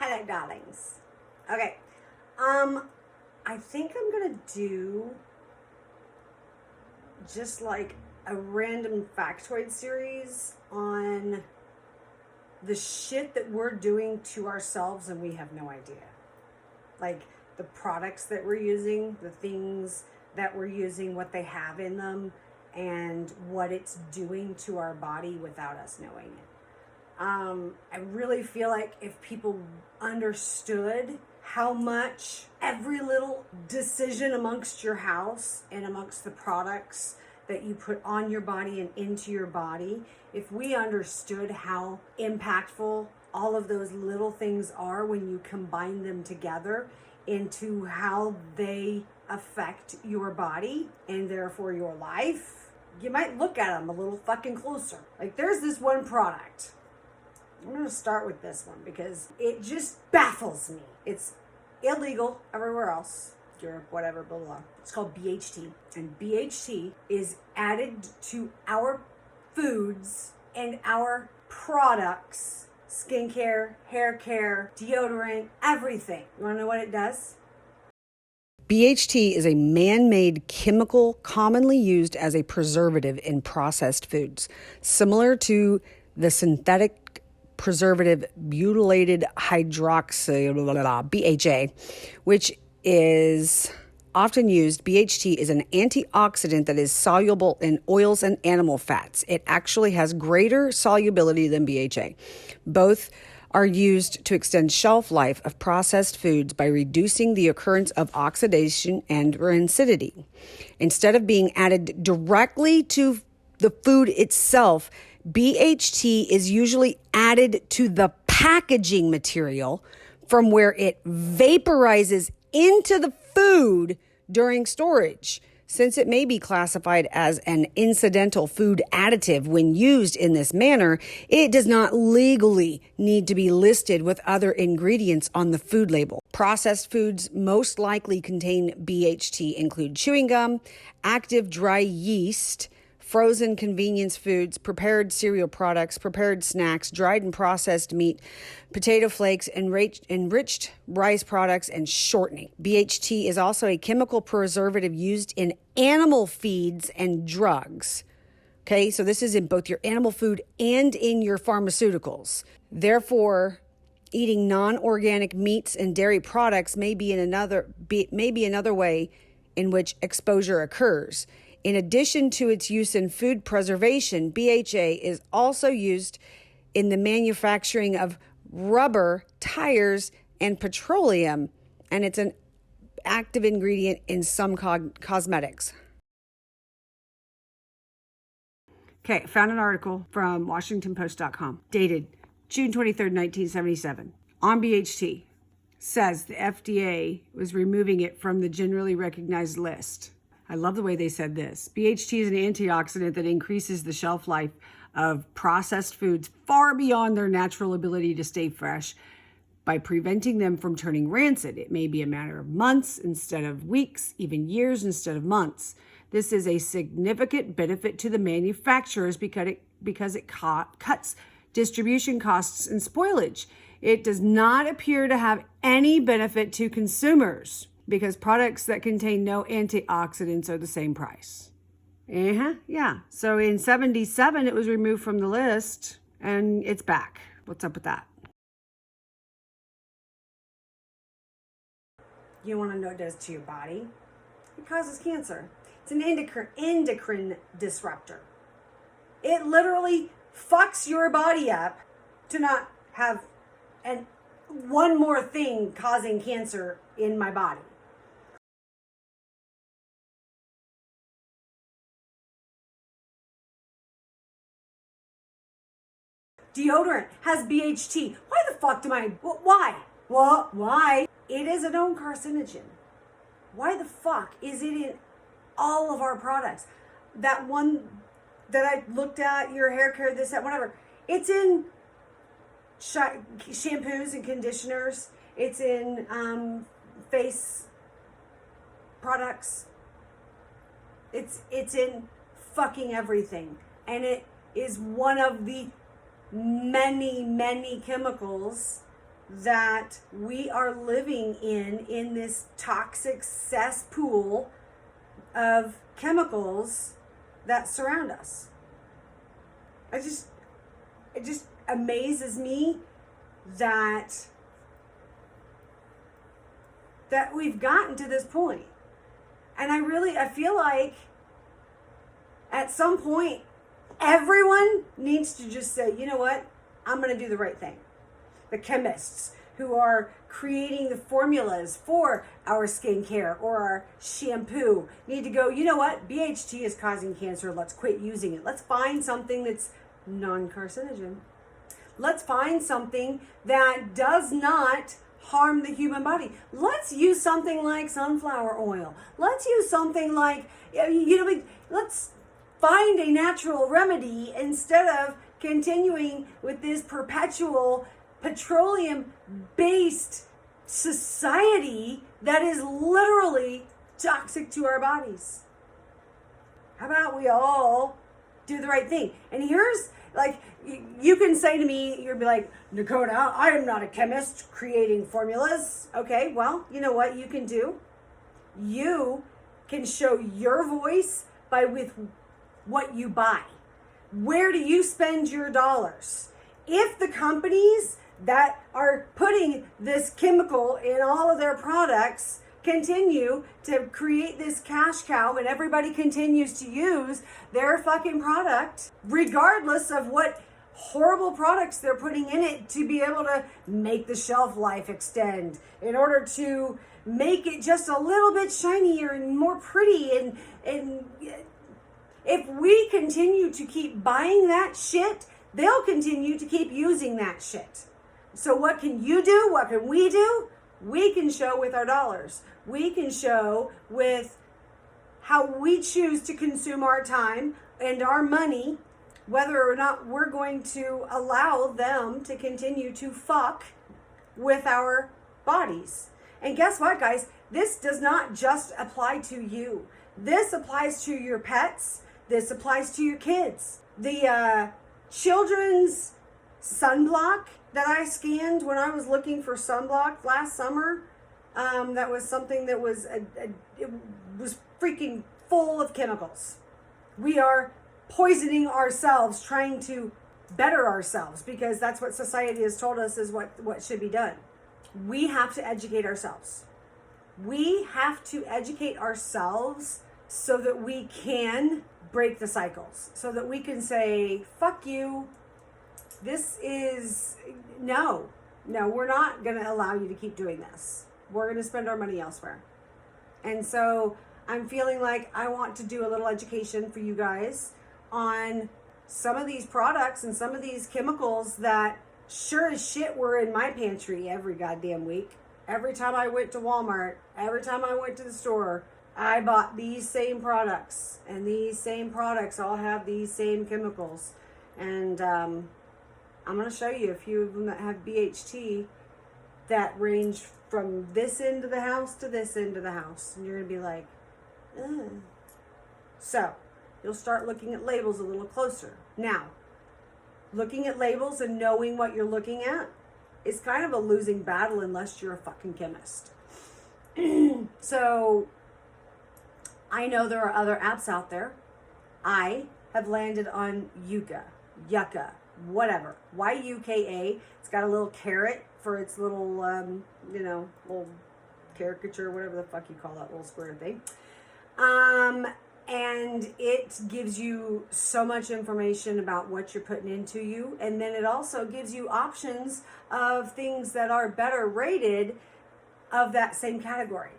Hello, darlings. Okay. I think I'm gonna do just like a random factoid series on the shit that we're doing to ourselves and we have no idea. Like the products that we're using, the things that we're using, what they have in them, and what it's doing to our body without us knowing it. I really feel like if people understood how much every little decision amongst your house and amongst the products that you put on your body and into your body, if we understood how impactful all of those little things are when you combine them together into how they affect your body and therefore your life, you might look at them a little fucking closer. Like there's this one product. I'm going to start with this one because it just baffles me. It's illegal everywhere else, Europe, whatever, blah, blah, blah. It's called BHT. And BHT is added to our foods and our products, skincare, hair care, deodorant, everything. You want to know what it does? BHT is a man-made chemical commonly used as a preservative in processed foods, similar to the synthetic preservative butylated hydroxy, BHA, which is often used. BHT is an antioxidant that is soluble in oils and animal fats. It actually has greater solubility than BHA. Both are used to extend shelf life of processed foods by reducing the occurrence of oxidation and rancidity. Instead of being added directly to the food itself, BHT is usually added to the packaging material from where it vaporizes into the food during storage. Since it may be classified as an incidental food additive when used in this manner, it does not legally need to be listed with other ingredients on the food label. Processed foods most likely contain BHT include chewing gum, active dry yeast, frozen convenience foods, prepared cereal products, prepared snacks, dried and processed meat, potato flakes, enriched rice products, and shortening. BHT is also a chemical preservative used in animal feeds and drugs. Okay, so this is in both your animal food and in your pharmaceuticals. Therefore, eating non-organic meats and dairy products may be another way in which exposure occurs. In addition to its use in food preservation, BHA is also used in the manufacturing of rubber, tires, and petroleum, and it's an active ingredient in some cosmetics. Okay, found an article from WashingtonPost.com, dated June 23rd, 1977, on BHT. Says the FDA was removing it from the generally recognized list. I love the way they said this. BHT is an antioxidant that increases the shelf life of processed foods far beyond their natural ability to stay fresh by preventing them from turning rancid. It may be a matter of months instead of weeks, even years instead of months. This is a significant benefit to the manufacturers because it cuts distribution costs and spoilage. It does not appear to have any benefit to consumers, because products that contain no antioxidants are the same price. Yeah. So in 77, it was removed from the list, and it's back. What's up with that? You want to know what it does to your body? It causes cancer. It's an endocrine disruptor. It literally fucks your body up to not have one more thing causing cancer in my body. Deodorant has BHT. Why the fuck why? Well, why? It is a known carcinogen. Why the fuck is it in all of our products? That one that I looked at, your hair care, this, that, whatever. It's in shampoos and conditioners. It's in face products. It's in fucking everything. And it is one of the many chemicals that we are living in this toxic cesspool of chemicals that surround us. It just amazes me that we've gotten to this point. And I feel like at some point, everyone needs to just say, you know what? I'm going to do the right thing. The chemists who are creating the formulas for our skincare or our shampoo need to go, you know what? BHT is causing cancer. Let's quit using it. Let's find something that's non-carcinogen. Let's find something that does not harm the human body. Let's use something like sunflower oil. Let's use something like, let's find a natural remedy instead of continuing with this perpetual petroleum-based society that is literally toxic to our bodies. How about we all do the right thing? And here's, like, you can say to me, you'll be like, Dakota, I am not a chemist creating formulas. Okay, well, you know what you can do? You can show your voice with what you buy. Where do you spend your dollars? If the companies that are putting this chemical in all of their products continue to create this cash cow and everybody continues to use their fucking product, regardless of what horrible products they're putting in it to be able to make the shelf life extend, in order to make it just a little bit shinier and more pretty, and if we continue to keep buying that shit, they'll continue to keep using that shit. So what can you do? What can we do? We can show with our dollars. We can show with how we choose to consume our time and our money, whether or not we're going to allow them to continue to fuck with our bodies. And guess what, guys? This does not just apply to you. This applies to your pets. This applies to your kids. The children's sunblock that I scanned when I was looking for sunblock last summer, that was something that was it was freaking full of chemicals. We are poisoning ourselves trying to better ourselves, because that's what society has told us is what should be done. We have to educate ourselves. We have to educate ourselves so that we can break the cycles, so that we can say, fuck you. This is, no, we're not going to allow you to keep doing this. We're going to spend our money elsewhere. And so I'm feeling like I want to do a little education for you guys on some of these products and some of these chemicals that sure as shit were in my pantry every goddamn week. Every time I went to Walmart, every time I went to the store, I bought these same products, and these same products all have these same chemicals. And I'm going to show you a few of them that have BHT that range from this end of the house to this end of the house. And you're going to be like, ugh. So you'll start looking at labels a little closer. Now, looking at labels and knowing what you're looking at is kind of a losing battle unless you're a fucking chemist. So I know there are other apps out there. I have landed on Yucca, whatever. Yuka. It's got a little carrot for its little, little caricature, whatever the fuck you call that little square thing. And it gives you so much information about what you're putting into you. And then it also gives you options of things that are better rated of that same category,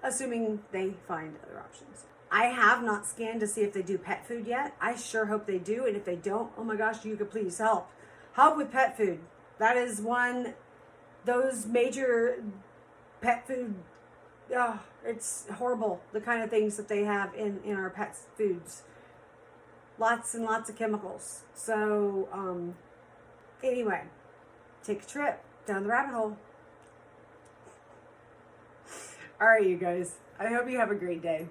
assuming they find other options. I have not scanned to see if they do pet food yet. I sure hope they do. And if they don't, oh my gosh, you could please help. Help with pet food. That is those major pet food. Oh, it's horrible, the kind of things that they have in our pets' foods. Lots and lots of chemicals. So, anyway, take a trip down the rabbit hole. All right, you guys. I hope you have a great day.